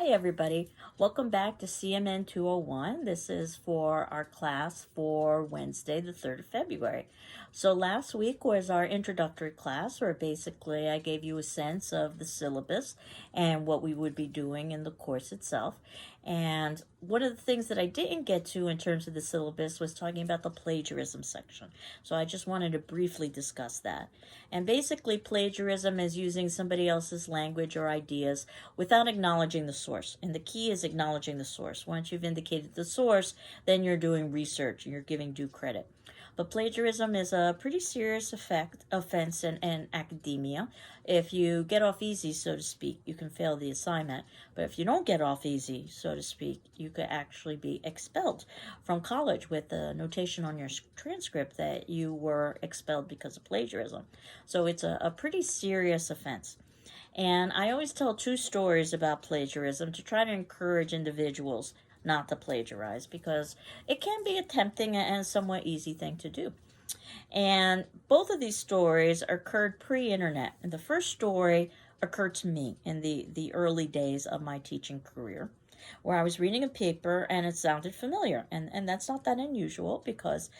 Hi everybody, welcome back to CMN 201. This is for our class for Wednesday the 3rd of February. So last week was our introductory class where basically I gave you a sense of the syllabus and what we would be doing in the course itself. And one of the things that I didn't get to in terms of the syllabus was talking about the plagiarism section. So I just wanted to briefly discuss that. And basically plagiarism is using somebody else's language or ideas without acknowledging the source. And the key is acknowledging the source. Once you've indicated the source, then you're doing research and you're giving due credit. But plagiarism is a pretty serious offense in academia. If you get off easy, so to speak, you can fail the assignment. But if you don't get off easy, so to speak, you could actually be expelled from college with a notation on your transcript that you were expelled because of plagiarism. So it's a pretty serious offense. And I always tell two stories about plagiarism to try to encourage individuals not to plagiarize because it can be a tempting and somewhat easy thing to do. And both of these stories occurred pre-internet. And the first story occurred to me in the early days of my teaching career, where I was reading a paper and it sounded familiar. And that's not that unusual because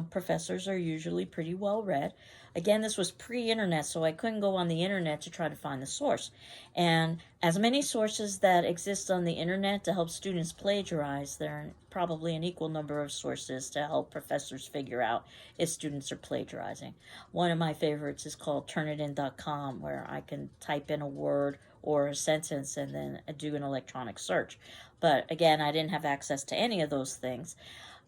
professors are usually pretty well read. Again, this was pre-internet, so I couldn't go on the internet to try to find the source. And as many sources that exist on the internet to help students plagiarize, there are probably an equal number of sources to help professors figure out if students are plagiarizing. One of my favorites is called Turnitin.com, where I can type in a word or a sentence and then do an electronic search. But again, I didn't have access to any of those things.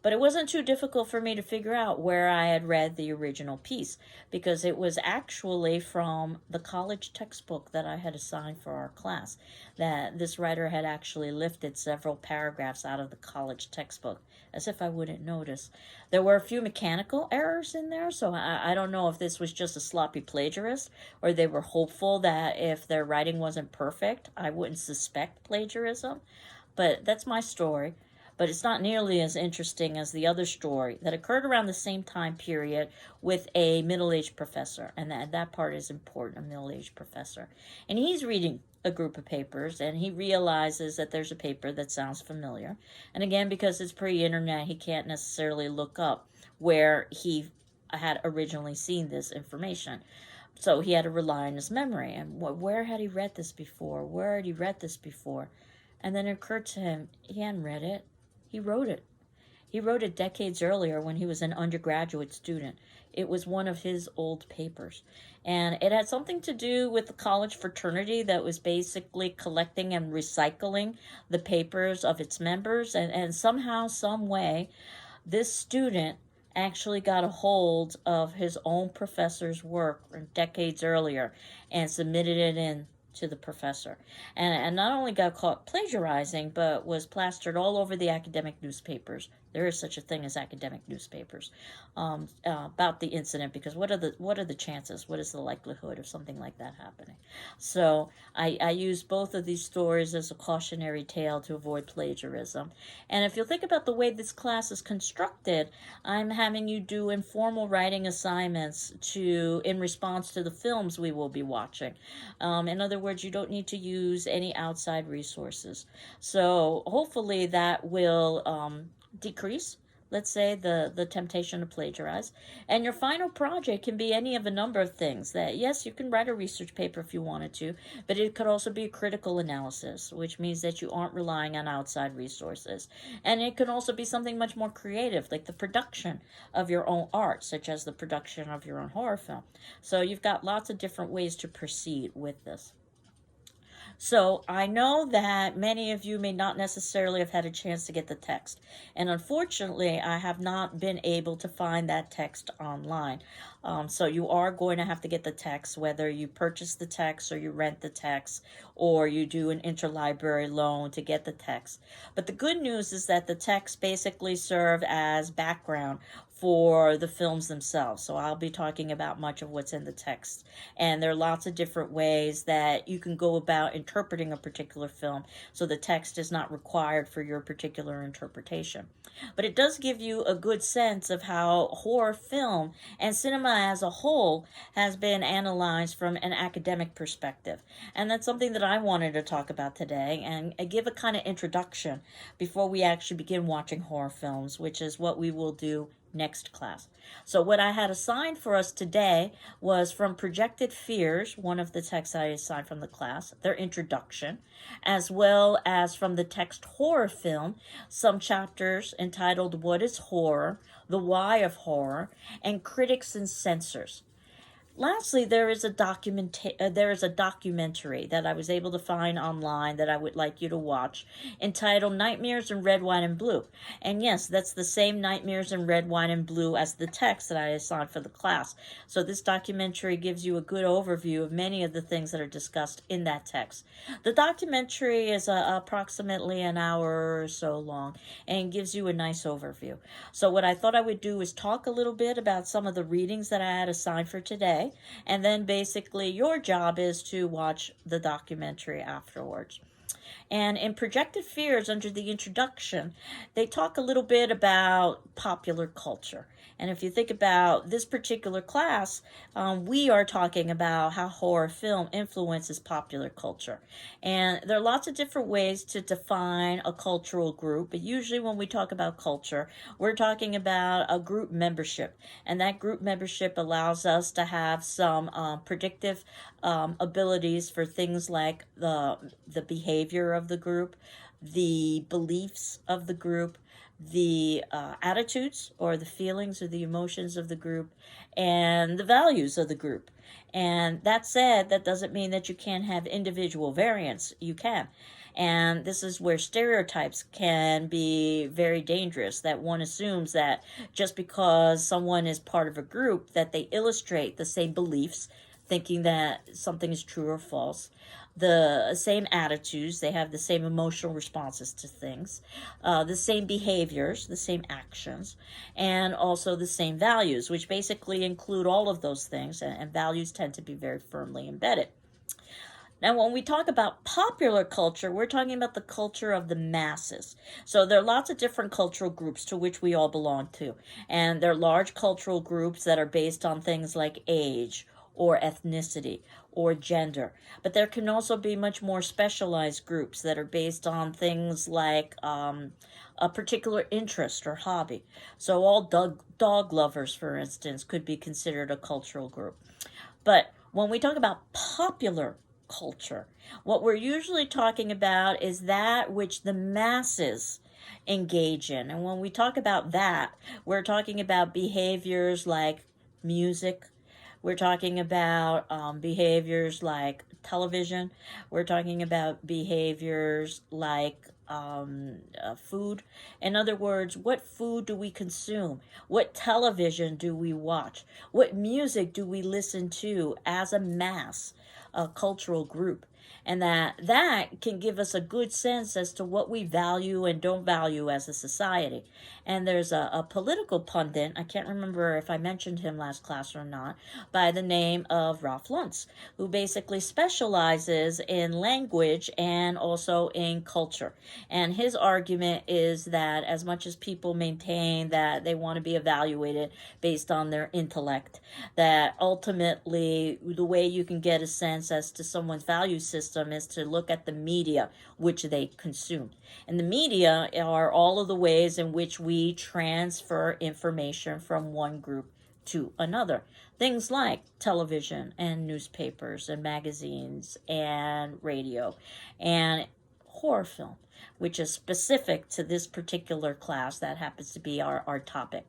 But it wasn't too difficult for me to figure out where I had read the original piece because it was actually from the college textbook that I had assigned for our class. That this writer had actually lifted several paragraphs out of the college textbook, as if I wouldn't notice. There were a few mechanical errors in there, so I don't know if this was just a sloppy plagiarist or they were hopeful that if their writing wasn't perfect, I wouldn't suspect plagiarism. But that's my story. But it's not nearly as interesting as the other story that occurred around the same time period with a middle-aged professor. And that part is important, a middle-aged professor. And he's reading a group of papers and he realizes that there's a paper that sounds familiar. And again, because it's pre-internet, he can't necessarily look up where he had originally seen this information. So he had to rely on his memory. And where had he read this before? Where had he read this before? And then it occurred to him, he hadn't read it. He wrote it. He wrote it decades earlier when he was an undergraduate student. It was one of his old papers. And it had something to do with the college fraternity that was basically collecting and recycling the papers of its members. And somehow, some way, this student actually got a hold of his own professor's work decades earlier and submitted it in to the professor, and not only got caught plagiarizing, but was plastered all over the academic newspapers. There is such a thing as academic newspapers about the incident, because what are the chances? What is the likelihood of something like that happening? So I use both of these stories as a cautionary tale to avoid plagiarism. And if you'll think about the way this class is constructed, I'm having you do informal writing assignments in response to the films we will be watching. In other words, you don't need to use any outside resources. So hopefully that will decrease, let's say, the temptation to plagiarize. And your final project can be any of a number of things. That, yes, you can write a research paper if you wanted to, but it could also be a critical analysis, which means that you aren't relying on outside resources. And it can also be something much more creative, like the production of your own art, such as the production of your own horror film. So you've got lots of different ways to proceed with this. So I know that many of you may not necessarily have had a chance to get the text. And unfortunately, I have not been able to find that text online. So you are going to have to get the text, whether you purchase the text or you rent the text or you do an interlibrary loan to get the text. But the good news is that the text basically serve as background for the films themselves. So I'll be talking about much of what's in the text. And there are lots of different ways that you can go about interpreting a particular film, so the text is not required for your particular interpretation. But it does give you a good sense of how horror film and cinema as a whole has been analyzed from an academic perspective. And that's something that I wanted to talk about today and give a kind of introduction before we actually begin watching horror films, which is what we will do next class. So what I had assigned for us today was from Projected Fears, one of the texts I assigned from the class, their introduction, as well as from the text Horror Film, some chapters entitled What is Horror, The Why of Horror, and Critics and Censors. Lastly, there is a documentary that I was able to find online that I would like you to watch, entitled Nightmares in Red, White, and Blue. And yes, that's the same Nightmares in Red, White, and Blue as the text that I assigned for the class. So this documentary gives you a good overview of many of the things that are discussed in that text. The documentary is approximately an hour or so long and gives you a nice overview. So what I thought I would do is talk a little bit about some of the readings that I had assigned for today. And then basically your job is to watch the documentary afterwards. And in Projected Fears, under the introduction, they talk a little bit about popular culture. And if you think about this particular class, we are talking about how horror film influences popular culture. And there are lots of different ways to define a cultural group, but usually when we talk about culture, we're talking about a group membership. And that group membership allows us to have some predictive abilities for things like the behavior of the group, the beliefs of the group, the attitudes or the feelings or the emotions of the group, and the values of the group. And that said, that doesn't mean that you can't have individual variants. You can. And this is where stereotypes can be very dangerous, that one assumes that just because someone is part of a group that they illustrate the same beliefs, thinking that something is true or false, the same attitudes, they have the same emotional responses to things, the same behaviors, the same actions, and also the same values, which basically include all of those things, and values tend to be very firmly embedded. Now, when we talk about popular culture, we're talking about the culture of the masses. So there are lots of different cultural groups to which we all belong to. And there are large cultural groups that are based on things like age or ethnicity or gender. But there can also be much more specialized groups that are based on things like a particular interest or hobby. So all dog lovers, for instance, could be considered a cultural group. But when we talk about popular culture, what we're usually talking about is that which the masses engage in. And when we talk about that, we're talking about behaviors like music. We're talking about behaviors like television. We're talking about behaviors like food. In other words, what food do we consume? What television do we watch? What music do we listen to as a mass, a cultural group? And that can give us a good sense as to what we value and don't value as a society. And there's a political pundit, I can't remember if I mentioned him last class or not, by the name of Ralph Luntz, who basically specializes in language and also in culture. And his argument is that as much as people maintain that they want to be evaluated based on their intellect, that ultimately the way you can get a sense as to someone's value system is to look at the media which they consume. And the media are all of the ways in which we transfer information from one group to another. Things like television and newspapers and magazines and radio and horror film, which is specific to this particular class. That happens to be our topic.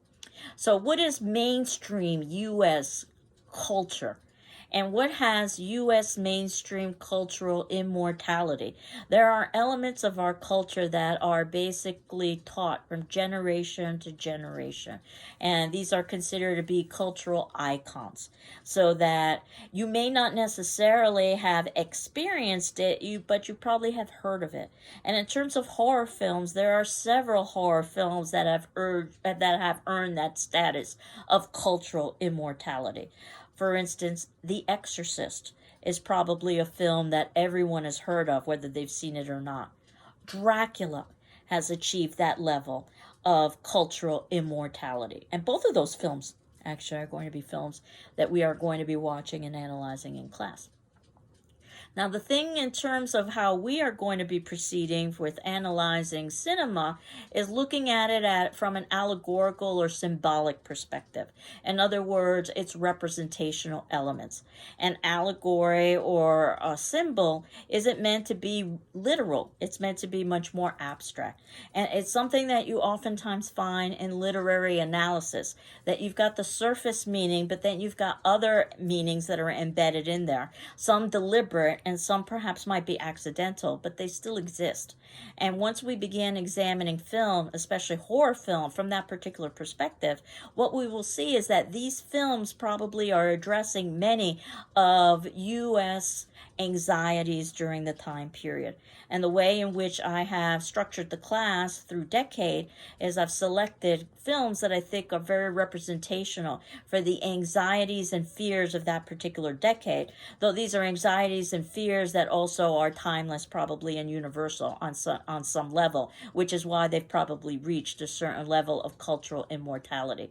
So what is mainstream U.S. culture? And what has U.S. mainstream cultural immortality? There are elements of our culture that are basically taught from generation to generation. And these are considered to be cultural icons. So that you may not necessarily have experienced it, but you probably have heard of it. And in terms of horror films, there are several horror films that have earned that status of cultural immortality. For instance, The Exorcist is probably a film that everyone has heard of, whether they've seen it or not. Dracula has achieved that level of cultural immortality. And both of those films actually are going to be films that we are going to be watching and analyzing in class. Now, the thing in terms of how we are going to be proceeding with analyzing cinema is looking at it from an allegorical or symbolic perspective. In other words, its representational elements. An allegory or a symbol isn't meant to be literal. It's meant to be much more abstract. And it's something that you oftentimes find in literary analysis, that you've got the surface meaning, but then you've got other meanings that are embedded in there. Some deliberate, and some perhaps might be accidental, but they still exist. And once we begin examining film, especially horror film, from that particular perspective, what we will see is that these films probably are addressing many of U.S. anxieties during the time period. And the way in which I have structured the class through decade is I've selected films that I think are very representational for the anxieties and fears of that particular decade, though these are anxieties and fears that also are timeless probably and universal on some level, which is why they've probably reached a certain level of cultural immortality.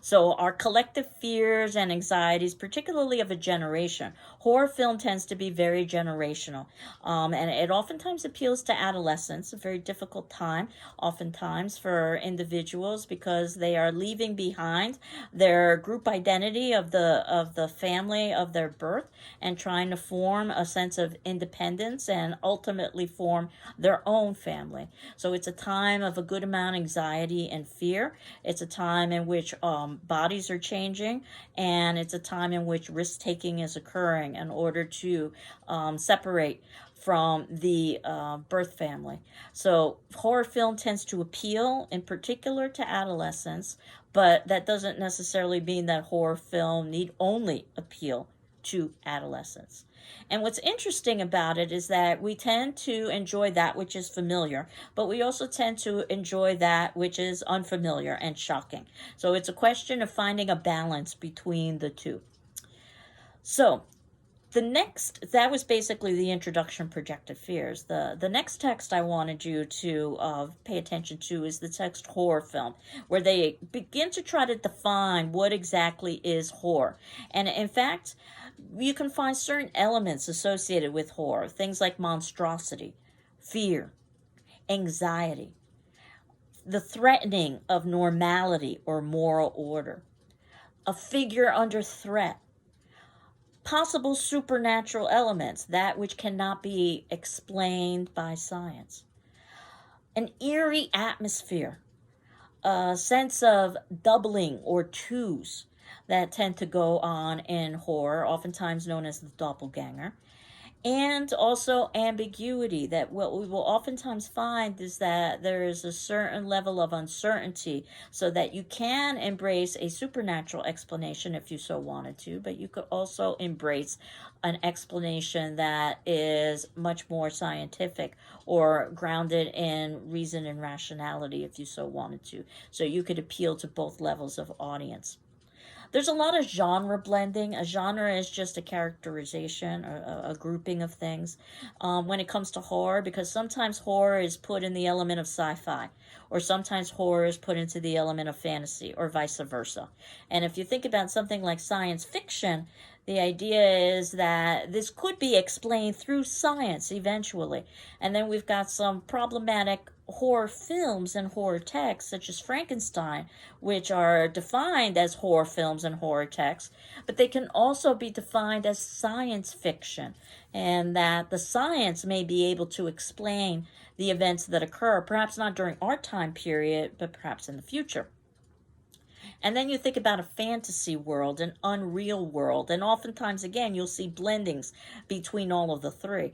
So our collective fears and anxieties, particularly of a generation, horror film tends to be very generational. And it oftentimes appeals to adolescents, a very difficult time, oftentimes for individuals, because they are leaving behind their group identity of the family of their birth and trying to form a sense of independence and ultimately form their own family. So it's a time of a good amount of anxiety and fear. It's a time in which bodies are changing, and it's a time in which risk-taking is occurring in order to separate from the birth family. So horror film tends to appeal in particular to adolescents, but that doesn't necessarily mean that horror film need only appeal to adolescents. And what's interesting about it is that we tend to enjoy that which is familiar, but we also tend to enjoy that which is unfamiliar and shocking. So it's a question of finding a balance between the two. So that was basically the introduction, projected fears. The next text I wanted you to pay attention to is the text horror film, where they begin to try to define what exactly is horror. And in fact, you can find certain elements associated with horror, things like monstrosity, fear, anxiety, the threatening of normality or moral order, a figure under threat, possible supernatural elements, that which cannot be explained by science, an eerie atmosphere, a sense of doubling or twos that tend to go on in horror, oftentimes known as the doppelganger, and also ambiguity, that what we will oftentimes find is that there is a certain level of uncertainty, so that you can embrace a supernatural explanation if you so wanted to, but you could also embrace an explanation that is much more scientific or grounded in reason and rationality if you so wanted to. So you could appeal to both levels of audience. There's a lot of genre blending. A genre is just a characterization or a grouping of things when it comes to horror, because sometimes horror is put in the element of sci-fi, or sometimes horror is put into the element of fantasy, or vice versa. And if you think about something like science fiction, the idea is that this could be explained through science eventually. And then we've got some problematic horror films and horror texts, such as Frankenstein, which are defined as horror films and horror texts, but they can also be defined as science fiction, and that the science may be able to explain the events that occur, perhaps not during our time period, but perhaps in the future. And then you think about a fantasy world, an unreal world, and oftentimes, again, you'll see blendings between all of the three.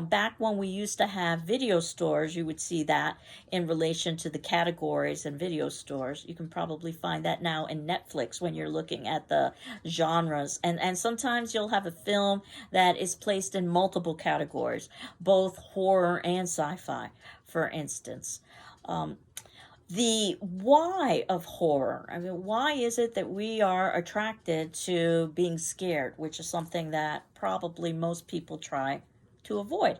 Back when we used to have video stores, you would see that in relation to the categories and video stores. You can probably find that now in Netflix when you're looking at the genres. And sometimes you'll have a film that is placed in multiple categories, both horror and sci-fi, for instance. The why of horror. I mean, why is it that we are attracted to being scared, which is something that probably most people try to avoid?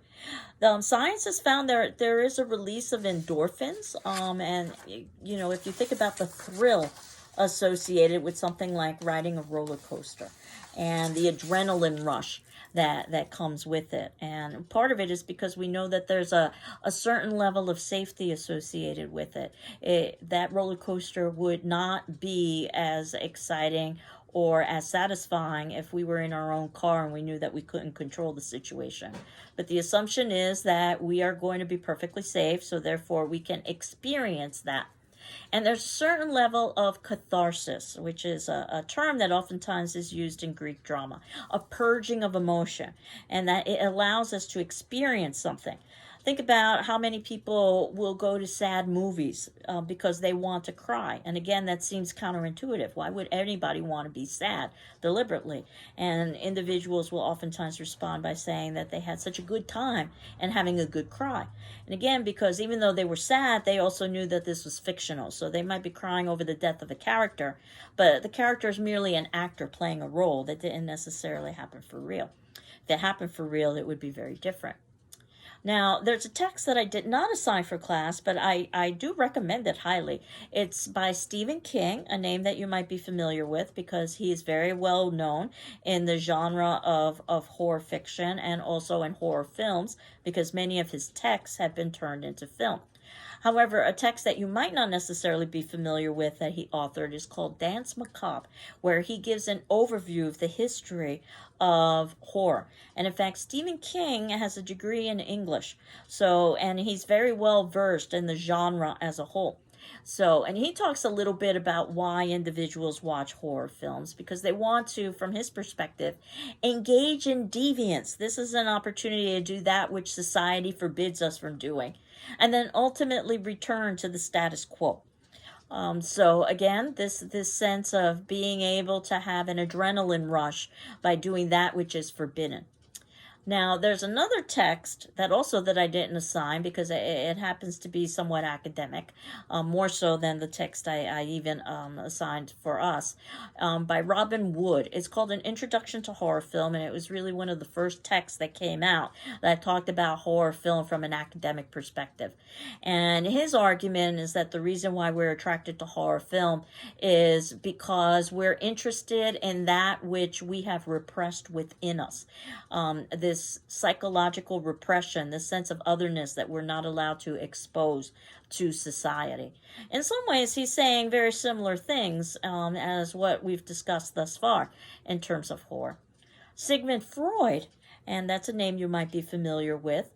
Science has found there is a release of endorphins, and if you think about the thrill associated with something like riding a roller coaster and the adrenaline rush that comes with it. And part of it is because we know that there's a certain level of safety associated with it. That roller coaster would not be as exciting or as satisfying if we were in our own car and we knew that we couldn't control the situation. But the assumption is that we are going to be perfectly safe, so therefore we can experience that. And there's a certain level of catharsis, which is a term that oftentimes is used in Greek drama, a purging of emotion, and that it allows us to experience something. Think about how many people will go to sad movies because they want to cry. And again, that seems counterintuitive. Why would anybody want to be sad deliberately? And individuals will oftentimes respond by saying that they had such a good time and having a good cry. And again, because even though they were sad, they also knew that this was fictional. So they might be crying over the death of a character, but the character is merely an actor playing a role that didn't necessarily happen for real. If it happened for real, it would be very different. Now, there's a text that I did not assign for class, but I do recommend it highly. It's by Stephen King, a name that you might be familiar with because he is very well known in the genre of horror fiction and also in horror films because many of his texts have been turned into film. However, a text that you might not necessarily be familiar with that he authored is called Danse Macabre, where he gives an overview of the history of horror. And in fact, Stephen King has a degree in English, and he's very well versed in the genre as a whole. And he talks a little bit about why individuals watch horror films, because they want to, from his perspective, engage in deviance. This is an opportunity to do that which society forbids us from doing, and then ultimately return to the status quo. So again, this sense of being able to have an adrenaline rush by doing that which is forbidden. Now, there's another text that I didn't assign because it happens to be somewhat academic, more so than the text I even assigned for us, by Robin Wood. It's called An Introduction to Horror Film, and it was really one of the first texts that came out that talked about horror film from an academic perspective. And his argument is that the reason why we're attracted to horror film is because we're interested in that which we have repressed within us. This psychological repression, this sense of otherness that we're not allowed to expose to society. In some ways, he's saying very similar things as what we've discussed thus far in terms of horror. Sigmund Freud, and that's a name you might be familiar with,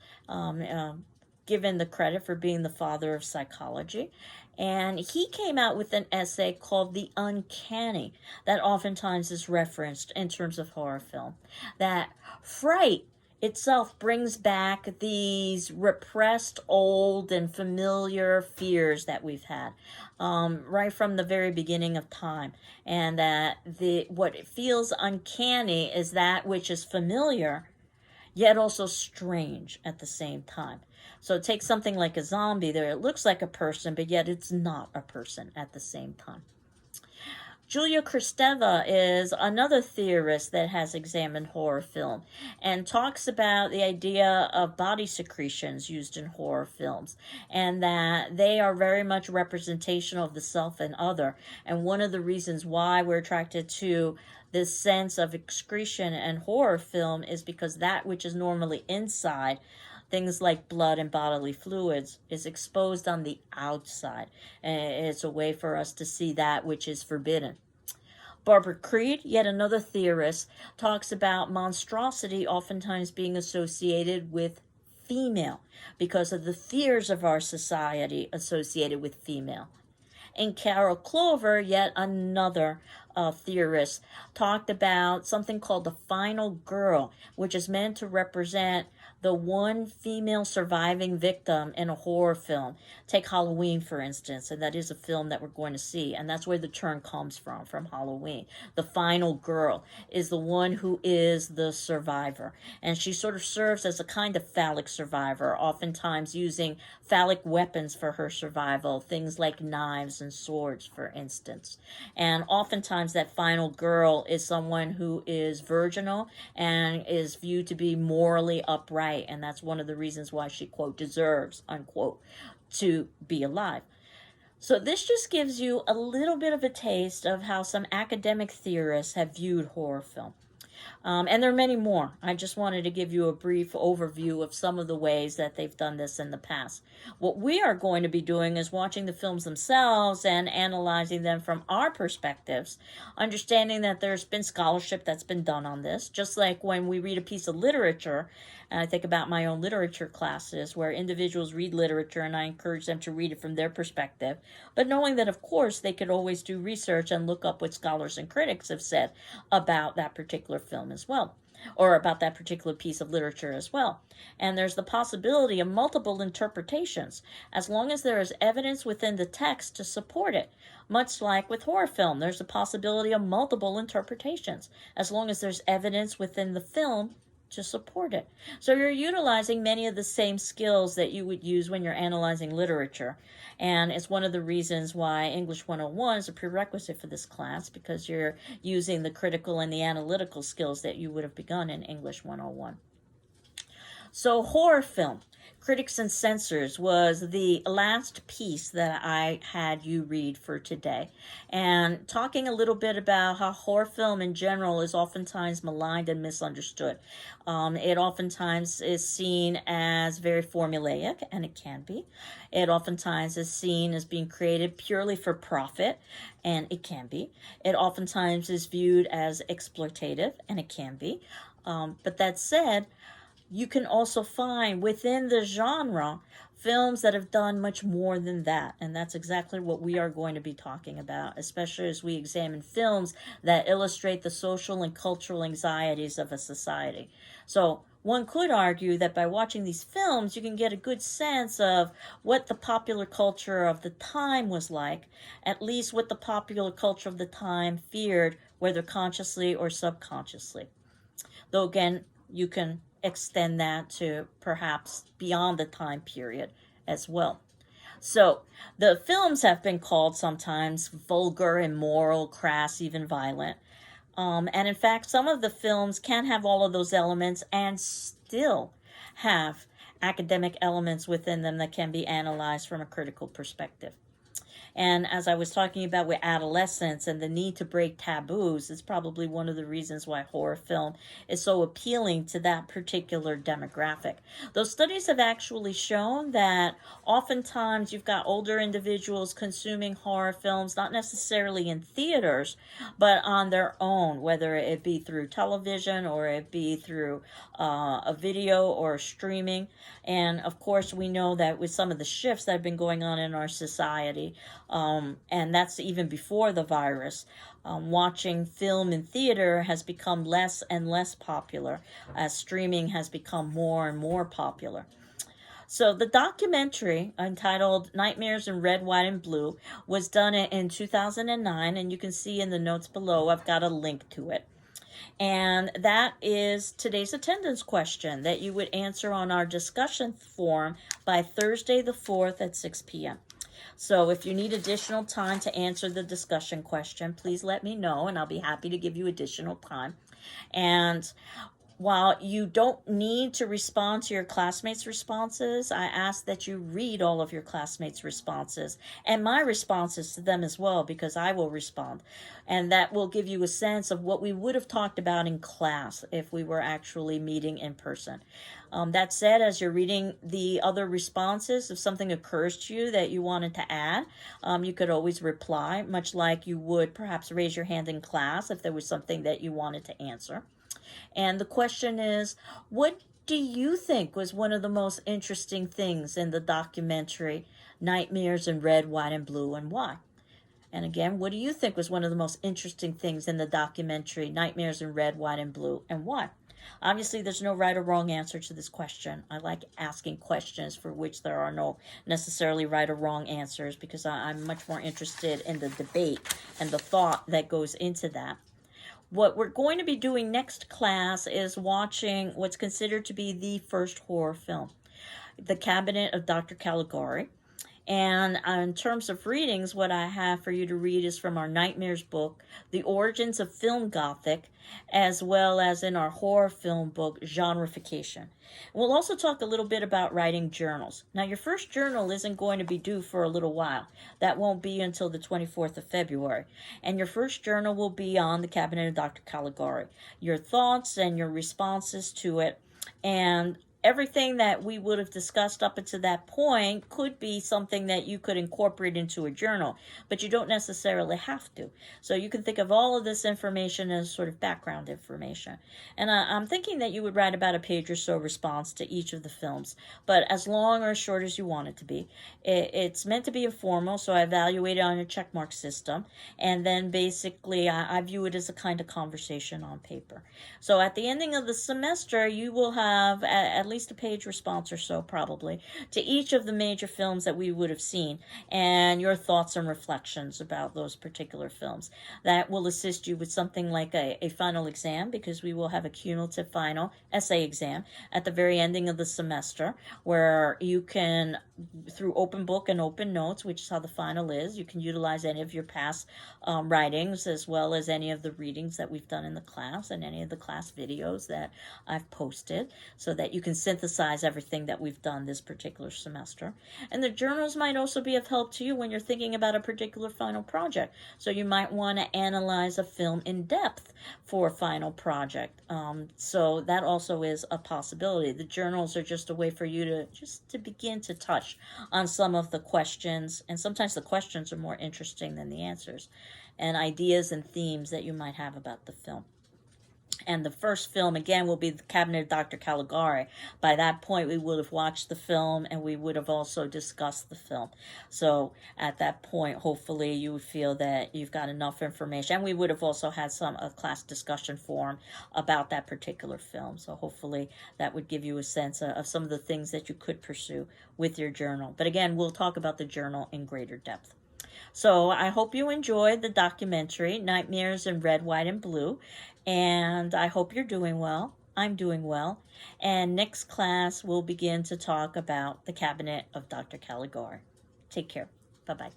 given the credit for being the father of psychology. And he came out with an essay called The Uncanny that oftentimes is referenced in terms of horror film. That fright itself brings back these repressed, old, and familiar fears that we've had right from the very beginning of time. And that what feels uncanny is that which is familiar, yet also strange at the same time. So take something like a zombie there. It looks like a person, but yet it's not a person at the same time. Julia Kristeva is another theorist that has examined horror film and talks about the idea of body secretions used in horror films and that they are very much representational of the self and other. And one of the reasons why we're attracted to this sense of excretion in horror film is because that which is normally inside, things like blood and bodily fluids, is exposed on the outside. And it's a way for us to see that which is forbidden. Barbara Creed, yet another theorist, talks about monstrosity oftentimes being associated with female because of the fears of our society associated with female. And Carol Clover, yet another theorist, talked about something called the final girl, which is meant to represent the one female surviving victim in a horror film. Take Halloween, for instance, and that is a film that we're going to see, and that's where the term comes from Halloween. The final girl is the one who is the survivor, and she sort of serves as a kind of phallic survivor, oftentimes using phallic weapons for her survival, things like knives and swords, for instance. And oftentimes that final girl is someone who is virginal and is viewed to be morally upright, and that's one of the reasons why she, quote, deserves, unquote, to be alive. So this just gives you a little bit of a taste of how some academic theorists have viewed horror film. And there are many more. I just wanted to give you a brief overview of some of the ways that they've done this in the past. What we are going to be doing is watching the films themselves and analyzing them from our perspectives, understanding that there's been scholarship that's been done on this, just like when we read a piece of literature. And I think about my own literature classes where individuals read literature and I encourage them to read it from their perspective, but knowing that, of course, they could always do research and look up what scholars and critics have said about that particular film as well, or about that particular piece of literature as well. And there's the possibility of multiple interpretations, as long as there is evidence within the text to support it. Much like with horror film, there's a possibility of multiple interpretations, as long as there's evidence within the film to support it. So you're utilizing many of the same skills that you would use when you're analyzing literature. And it's one of the reasons why English 101 is a prerequisite for this class, because you're using the critical and the analytical skills that you would have begun in English 101. So horror film, Critics and Censors, was the last piece that I had you read for today. And talking a little bit about how horror film in general is oftentimes maligned and misunderstood. It oftentimes is seen as very formulaic, and it can be. It oftentimes is seen as being created purely for profit, and it can be. It oftentimes is viewed as exploitative, and it can be. But that said, you can also find within the genre films that have done much more than that. And that's exactly what we are going to be talking about, especially as we examine films that illustrate the social and cultural anxieties of a society. So one could argue that by watching these films, you can get a good sense of what the popular culture of the time was like, at least what the popular culture of the time feared, whether consciously or subconsciously. Though again, you can extend that to perhaps beyond the time period as well. So the films have been called sometimes vulgar, immoral, crass, even violent. And in fact, some of the films can have all of those elements and still have academic elements within them that can be analyzed from a critical perspective. And as I was talking about with adolescence and the need to break taboos, it's probably one of the reasons why horror film is so appealing to that particular demographic. Those studies have actually shown that oftentimes you've got older individuals consuming horror films, not necessarily in theaters, but on their own, whether it be through television or it be through a video or streaming. And of course, we know that with some of the shifts that have been going on in our society, and that's even before the virus, watching film in theater has become less and less popular as streaming has become more and more popular. So the documentary entitled Nightmares in Red, White, and Blue was done in 2009, and you can see in the notes below, I've got a link to it. And that is today's attendance question that you would answer on our discussion forum by Thursday the 4th at 6 p.m. So if you need additional time to answer the discussion question, please let me know, and I'll be happy to give you additional time. And while you don't need to respond to your classmates' responses, I ask that you read all of your classmates' responses and my responses to them as well, because I will respond. And that will give you a sense of what we would have talked about in class if we were actually meeting in person. That said, as you're reading the other responses, if something occurs to you that you wanted to add, you could always reply, much like you would perhaps raise your hand in class if there was something that you wanted to answer. And the question is, what do you think was one of the most interesting things in the documentary Nightmares in Red, White, and Blue, and why? And again, what do you think was one of the most interesting things in the documentary Nightmares in Red, White, and Blue, and why? Obviously, there's no right or wrong answer to this question. I like asking questions for which there are no necessarily right or wrong answers, because I'm much more interested in the debate and the thought that goes into that. What we're going to be doing next class is watching what's considered to be the first horror film, The Cabinet of Dr. Caligari. And in terms of readings, what I have for you to read is from our Nightmares book, The Origins of Film Gothic, as well as in our horror film book, Genreification. We'll also talk a little bit about writing journals. Now, your first journal isn't going to be due for a little while. That won't be until the 24th of February. And your first journal will be on The Cabinet of Dr. Caligari. Your thoughts and your responses to it, and everything that we would have discussed up until that point could be something that you could incorporate into a journal, but you don't necessarily have to. So you can think of all of this information as sort of background information. And I'm thinking that you would write about a page or so response to each of the films, but as long or as short as you want it to be. It's meant to be informal, so I evaluate it on a checkmark system, and then basically I view it as a kind of conversation on paper. So at the ending of the semester, you will have at least a page response or so, probably, to each of the major films that we would have seen, and your thoughts and reflections about those particular films. That will assist you with something like a final exam, because we will have a cumulative final essay exam at the very ending of the semester, where you can, through open book and open notes, which is how the final is, you can utilize any of your past writings, as well as any of the readings that we've done in the class and any of the class videos that I've posted, so that you can synthesize everything that we've done this particular semester. And the journals might also be of help to you when you're thinking about a particular final project. So you might want to analyze a film in depth for a final project. So that also is a possibility. The journals are just a way for you to begin to touch on some of the questions, and sometimes the questions are more interesting than the answers, and ideas and themes that you might have about the film. And the first film, again, will be The Cabinet of Dr. Caligari. By that point, we would have watched the film, and we would have also discussed the film. So at that point, hopefully, you would feel that you've got enough information. And we would have also had a class discussion forum about that particular film. So hopefully, that would give you a sense of some of the things that you could pursue with your journal. But again, we'll talk about the journal in greater depth. So I hope you enjoyed the documentary, Nightmares in Red, White, and Blue. And I hope you're doing well. I'm doing well. And next class, we'll begin to talk about The Cabinet of Dr. Caligari. Take care. Bye-bye.